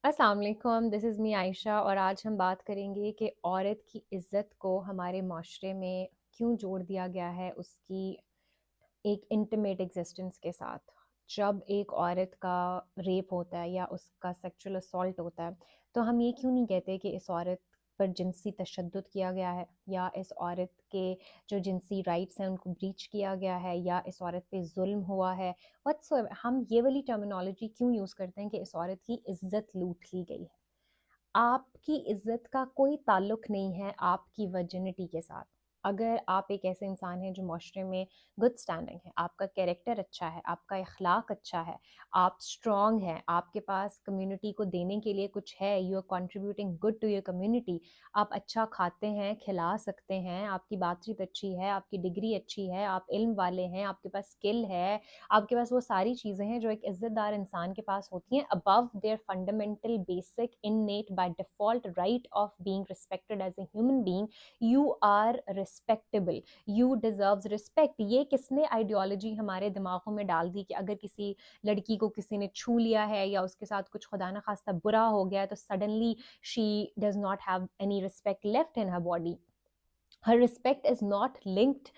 अस्सलाम वालेकुम, this is me Ayesha और आज हम बात करेंगे कि औरत की इज़्ज़त को हमारे माशरे में क्यों जोड़ दिया गया है उसकी एक इंटीमेट एग्जिस्टेंस के साथ। जब एक औरत का रेप होता है या उसका सेक्सुअल असॉल्ट होता है, तो हम ये क्यों नहीं कहते कि इस औरत पर जिनसी तशद्दुद किया गया है या इस औरत के जो जिनसी राइट्स हैं उनको ब्रीच किया गया है या इस औरत पे जुल्म हुआ है। व्हाट्सएवर हम ये वाली टर्मिनोलॉजी क्यों यूज़ करते हैं कि इस औरत की इज्जत लूट ली गई है। आपकी इज्जत का कोई ताल्लुक नहीं है आपकी वर्जिनिटी के साथ। अगर आप एक ऐसे इंसान हैं जो माशरे में गुड स्टैंडिंग है, आपका कैरेक्टर अच्छा है, आपका इखलाक अच्छा है, आप स्ट्रॉन्ग हैं, आपके पास कम्युनिटी को देने के लिए कुछ है, you are contributing good to your community, आप अच्छा खाते हैं, खिला सकते हैं, आपकी बातचीत अच्छी है, आपकी डिग्री अच्छी है, आप इल्म वाले हैं, आपके पास स्किल है, आपके पास वो सारी चीज़ें हैं जो एक इज़्ज़तदार इंसान के पास होती हैं above their fundamental basic innate by default right of being respected as a human being. You are respectable, you deserves respect. ये किसने आइडियोलॉजी हमारे दिमागों में डाल दी कि अगर किसी लड़की को किसी ने छू लिया है या उसके साथ कुछ खुदा ना खास्ता बुरा हो गया है तो suddenly she does not have any respect left in her body. her respect is not linked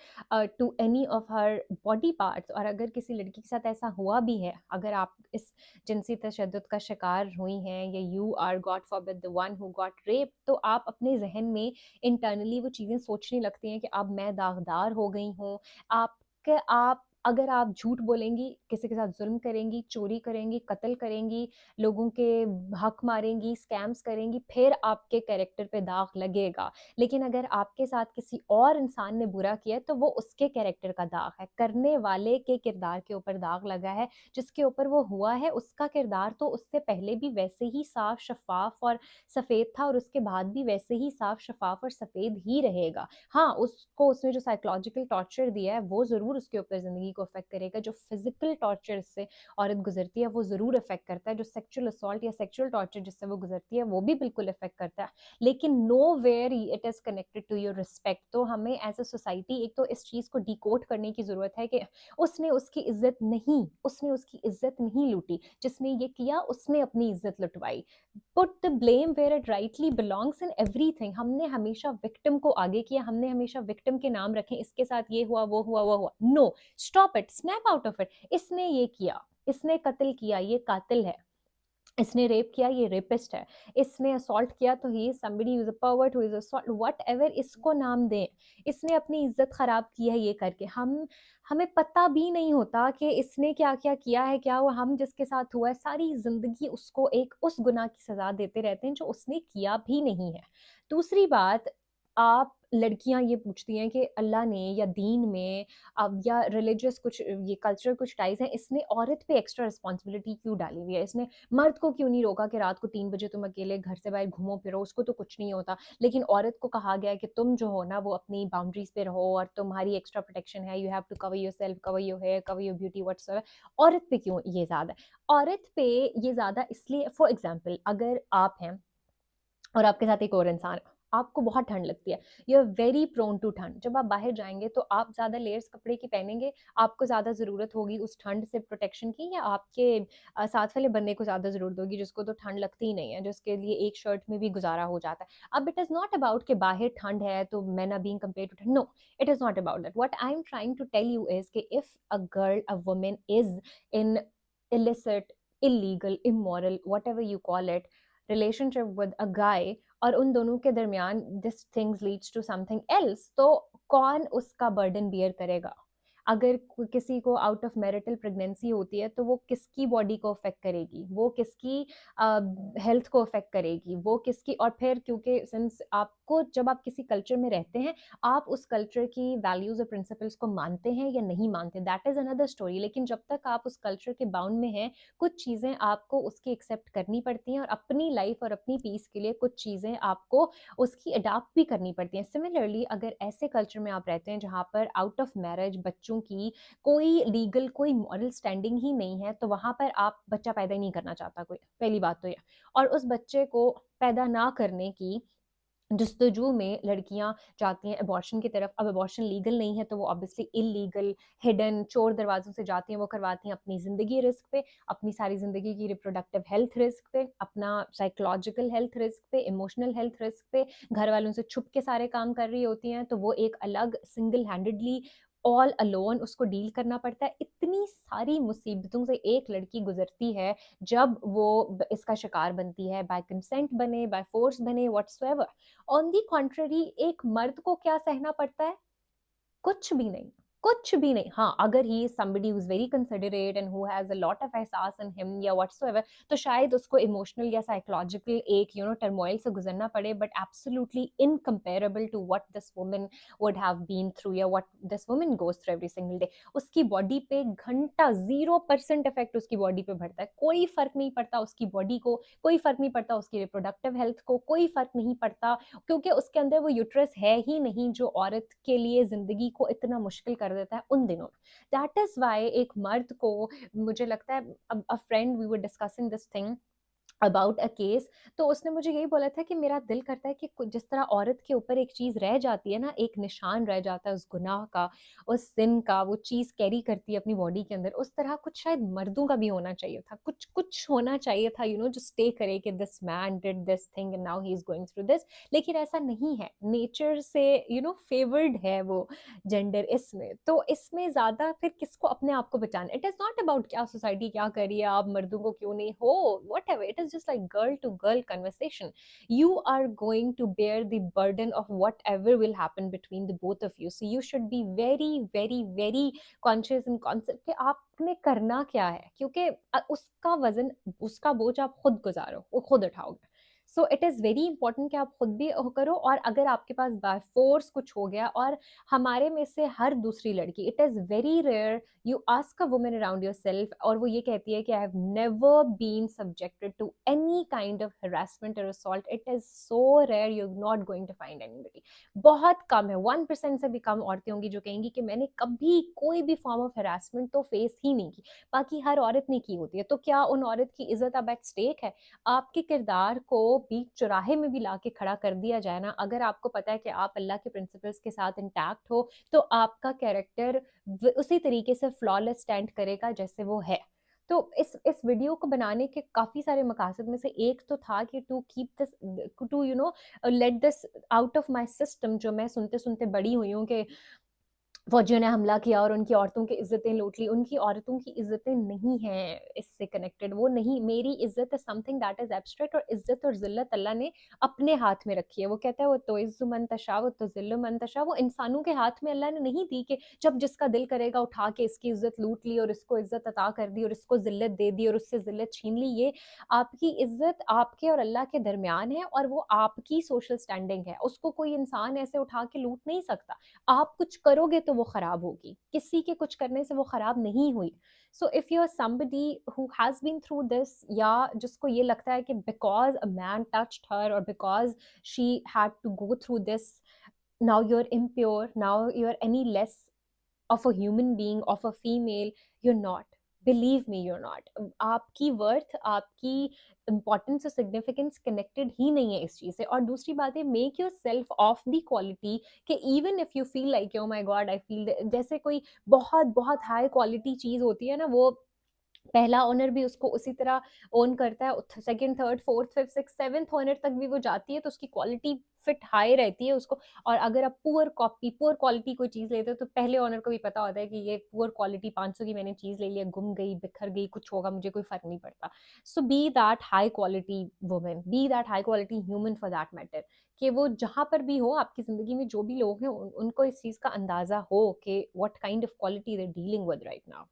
to any of her body parts। और अगर किसी लड़की के साथ ऐसा हुआ भी है, अगर आप इस जिनसी तशद्दुद का शिकार हुई हैं या you are God forbid the one who got rape, तो आप अपने जहन में इंटरनली वो चीज़ें सोचने लगती हैं कि अब मैं दागदार हो गई हूँ। आप अगर आप झूठ बोलेंगी, किसी के साथ जुल्म करेंगी, चोरी करेंगी, कत्ल करेंगी, लोगों के हक मारेंगी, स्कैम्स करेंगी, फिर आपके कैरेक्टर पे दाग लगेगा। लेकिन अगर आपके साथ किसी और इंसान ने बुरा किया है तो वो उसके कैरेक्टर का दाग है, करने वाले के किरदार के ऊपर दाग लगा है। जिसके ऊपर वो हुआ है उसका किरदार तो उससे पहले भी वैसे ही साफ शफाफ और सफ़ेद था और उसके बाद भी वैसे ही साफ शफाफ और सफ़ेद ही रहेगा। हाँ, उसको उसने जो साइकोलॉजिकल टॉर्चर दिया है वो ज़रूर उसके ऊपर ज़िंदगी को अफेक्ट करेगा। जो फिजिकल टॉर्चर से औरत गुजरती है वो ज़रूर अफेक्ट करता है। जो सेक्सुअल असॉल्ट या सेक्सुअल टॉर्चर जिससे वो गुजरती है वो भी बिल्कुल अफेक्ट करता है। लेकिन nowhere it is connected to your respect. तो हमें एज अ सोसाइटी एक तो इस चीज़ को डिकोड करने की ज़रूरत है कि उसने उसकी इज्जत नहीं लूटी, जिसने ये किया उसने अपनी इज्जत लुटवाई। Put the blame where it rightly belongs in everything. हमने हमेशा विक्टिम को आगे किया, हमने हमेशा विक्टिम के नाम रखे, इसके साथ ये हुआ वो हुआ वो हुआ। No, stop it, snap out of it. इसने ये किया, इसने कत्ल किया, ये कातिल है। इसने रेप किया, ये रेपिस्ट है। इसने असॉल्ट किया तो he is somebody who is a pervert, who is assault, whatever इसको नाम दें। इसने अपनी इज्जत खराब की है ये करके। हमें पता भी नहीं होता कि इसने क्या क्या किया है, क्या हुआ, हम जिसके साथ हुआ है सारी जिंदगी उसको एक उस गुनाह की सजा देते रहते हैं जो उसने किया भी नहीं है। दूसरी बात, आप लड़कियां ये पूछती हैं कि अल्लाह ने या दीन में अब या रिलीजियस कुछ ये कल्चरल कुछ टाइज हैं, इसने औरत पे एक्स्ट्रा रिस्पॉन्सिबिलिटी क्यों डाली हुई है, इसने मर्द को क्यों नहीं रोका कि रात को 3 बजे तुम अकेले घर से बाहर घूमो फिरो, उसको तो कुछ नहीं होता। लेकिन औरत को कहा गया है कि तुम जो हो ना वो अपनी बाउंड्रीज पे रहो और तुम्हारी एक्स्ट्रा प्रोटेक्शन है, you have to cover yourself, cover your hair, cover your beauty whatsoever. औरत पे क्यों ये ज्यादा है? औरत पे ये ज्यादा इसलिए, फॉर एग्जाम्पल अगर आप हैं और आपके साथ एक और इंसान है, आपको बहुत ठंड लगती है, you are very prone to ठंड। जब आप बाहर जाएंगे तो आप ज़्यादा लेयर्स कपड़े की पहनेंगे, आपको ज़्यादा ज़रूरत होगी उस ठंड से प्रोटेक्शन की, या आपके साथ वाले बंदे को ज़्यादा ज़रूरत होगी जिसको तो ठंड लगती ही नहीं है, जिसके लिए एक शर्ट में भी गुजारा हो जाता है। अब इट इज़ नॉट अबाउट कि बाहर ठंड है तो men are being compare to ठंड, no, it is not about that. What I am trying to tell you is कि if a girl, a woman is in illicit, illegal, immoral, whatever you call it, relationship with a guy, और उन दोनों के दरमियान this things leads to something else, तो कौन उसका burden beer करेगा? अगर किसी को आउट ऑफ मैरिटल प्रेगनेंसी होती है तो वो किसकी बॉडी को अफेक्ट करेगी, वो किसकी हेल्थ को अफेक्ट करेगी, वो किसकी, और फिर क्योंकि सिंस आपको जब आप किसी कल्चर में रहते हैं आप उस कल्चर की वैल्यूज और प्रिंसिपल्स को मानते हैं या नहीं मानते, दैट इज अनदर स्टोरी। लेकिन जब तक आप उस कल्चर के बाउंड में हैं कुछ चीज़ें आपको उसकी एक्सेप्ट करनी पड़ती हैं और अपनी लाइफ और अपनी पीस के लिए कुछ चीज़ें आपको उसकी अडाप्ट भी करनी पड़ती हैं। सिमिलरली अगर ऐसे कल्चर में आप रहते हैं जहाँ पर आउट ऑफ मैरिज बच्चों की कोई लीगल कोई मॉरल स्टैंडिंग ही नहीं है तो वहाँ पर आप बच्चा पैदा ही नहीं करना चाहता कोई, पहली बात तो ये। और उस बच्चे को पैदा ना करने की जस्तजू में लड़कियाँ जाती हैं अबॉर्शन की तरफ। अब अबॉर्शन लीगल नहीं है तो वो ऑब्वियसली इल्लीगल, हिडन, चोर दरवाज़ों से जाती हैं, वो करवाती हैं अपनी ज़िंदगी रिस्क पे, अपनी सारी ज़िंदगी की रिप्रोडक्टिव हेल्थ रिस्क पे, अपना साइकोलॉजिकल हेल्थ रिस्क पे, इमोशनल हेल्थ रिस्क पे, घर वालों से छुप के सारे काम कर रही होती हैं, तो वो एक अलग सिंगल हैंडेडली ऑल अलोन उसको डील करना पड़ता है। इतनी सारी मुसीबतों से एक लड़की गुज़रती है जब वो इसका शिकार बनती है, बाय कंसेंट बने, बाय फोर्स बने, व्हाट्सोएवर। ऑन दी कॉन्ट्ररी एक मर्द को क्या सहना पड़ता है? कुछ भी नहीं, कुछ भी नहीं। हाँ, अगर he is somebody who is very considerate and who has a lot of एहसास इन हिम या व्हाट्सोएवर, तो शायद उसको इमोशनल या साइकोलॉजिकल एक टर्मॉइल से गुज़रना पड़े, but absolutely incomparable to what this woman would have been through या what this woman goes through every single day. उसकी बॉडी पे घंटा 0% इफ़ेक्ट उसकी बॉडी पे पड़ता है। कोई फ़र्क नहीं पड़ता उसकी बॉडी को, कोई फ़र्क नहीं पड़ता उसकी रिप्रोडक्टिव हेल्थ को, कोई फ़र्क नहीं पड़ता, क्योंकि उसके अंदर वो यूट्रस है ही नहीं जो औरत के लिए ज़िंदगी को इतना मुश्किल कर देता है उन दिनों में। दैट इज़ व्हाई एक मर्द को, मुझे लगता है, a friend we were discussing this thing about a case, तो उसने मुझे यही बोला था कि मेरा दिल करता है कि जिस तरह औरत के ऊपर एक चीज़ रह जाती है ना, एक निशान रह जाता है उस गुनाह का, उस सिन का, वो चीज़ कैरी करती है अपनी बॉडी के अंदर, उस तरह कुछ शायद मर्दों का भी होना चाहिए था। कुछ कुछ होना चाहिए था, जो स्टे करे कि this man did this thing and now he is going through this. लेकिन ऐसा नहीं है, नेचर से फेवर्ड है वो जेंडर इसमें। तो इसमें ज़्यादा फिर किसको अपने आप को बचाना? इट इज़ नॉट अबाउट क्या सोसाइटी क्या कर रही है, आप मर्दों को क्यों नहीं हो, whatever, it is just like girl to girl conversation. You are going to bear the burden of whatever will happen between the both of you. So you should be very, very, very conscious and concept कि आपने करना क्या है, क्योंकि उसका वजन, उसका बोझ आप खुद गुजारो, वो खुद उठाओगे। So it is very important कि आप खुद भी करो, और अगर आपके पास बाय फोर्स कुछ हो गया, और हमारे में से हर दूसरी लड़की, it is very rare you ask a woman around yourself और वो ये कहती है कि I have never been subjected to any kind of harassment और assault. It is so rare, you are not going to find anybody. बहुत कम है, 1% से भी कम औरतें होंगी जो कहेंगी कि मैंने कभी कोई भी फॉर्म ऑफ हरासमेंट तो फेस ही नहीं की। बाकी हर औरत ने की होती है। तो क्या उन औरत की इज्जत अब एट स्टेक है? आपके किरदार को बीच चौराहे में भी लाके खड़ा कर दिया जाए ना, अगर आपको पता है कि आप अल्लाह के प्रिंसिपल्स के साथ इंटैक्ट हो, तो आपका कैरेक्टर उसी तरीके से फ्लॉलेस स्टैंड करेगा जैसे वो है। तो इस वीडियो को बनाने के काफ़ी सारे मकासद में से एक तो था कि to keep this, to let this out of my system, जो मैं सुनते-सुनते बड़ी हुई हूँ कि फौजियों ने हमला किया और उनकी औरतों की इज़्ज़तें लूट ली। उनकी औरतों की इज़्ज़तें नहीं हैं इससे कनेक्टेड, वो नहीं, मेरी इज़्ज़त is something that is abstract, और इज़्ज़त और ज़िल्लत अल्लाह ने अपने हाथ में रखी है। वो कहता है वो तो इज़्ज़ु मन तशा व तुज़िल्लु मन तशा, वो इंसानों के हाथ में अल्लाह ने नहीं दी कि जब जिसका दिल करेगा उठा के इसकी इज़्ज़त लूट ली और इसको इज़्ज़त अता कर दी और इसको ज़िल्लत दे दी और उससे ज़िल्लत छीन ली। ये आपकी इज़्ज़त आपके और अल्लाह के दरमियान है, और वो आपकी सोशल स्टैंडिंग है। उसको कोई इंसान ऐसे उठा के लूट नहीं सकता। आप कुछ करोगे तो वो खराब होगी, किसी के कुछ करने से वो खराब नहीं हुई। So if you are somebody who has been through this, या जिसको ये लगता है कि because a man touched her और because she had to go through this, now you are impure, now you are any less of a human being, of a female, you're not. Believe me, you're not. आपकी worth, आपकी importance और significance connected ही नहीं है इस चीज़ से। और दूसरी बात है, make yourself of the quality कि even if you feel like oh my God I feel, जैसे कोई बहुत बहुत हाई क्वालिटी चीज़ होती है ना, वो पहला ओनर भी उसको उसी तरह ओन करता है, second, third, fourth, fifth, six, seventh owner तक भी वो जाती है, तो उसकी क्वालिटी फिट हाई रहती है उसको। और अगर आप पुअर कॉपी, पुअर क्वालिटी कोई चीज़ लेते हो, तो पहले ओनर को भी पता होता है कि ये पुअर क्वालिटी 500 की मैंने चीज़ ले ली है, गुम गई, बिखर गई, कुछ होगा, मुझे कोई फ़र्क नहीं पड़ता। So be that high quality woman, be that high quality human for that matter, कि वो जहाँ पर भी हो आपकी ज़िंदगी में, जो भी लोग हैं उनको इस चीज़ का अंदाज़ा हो कि what kind of quality they are dealing with right now.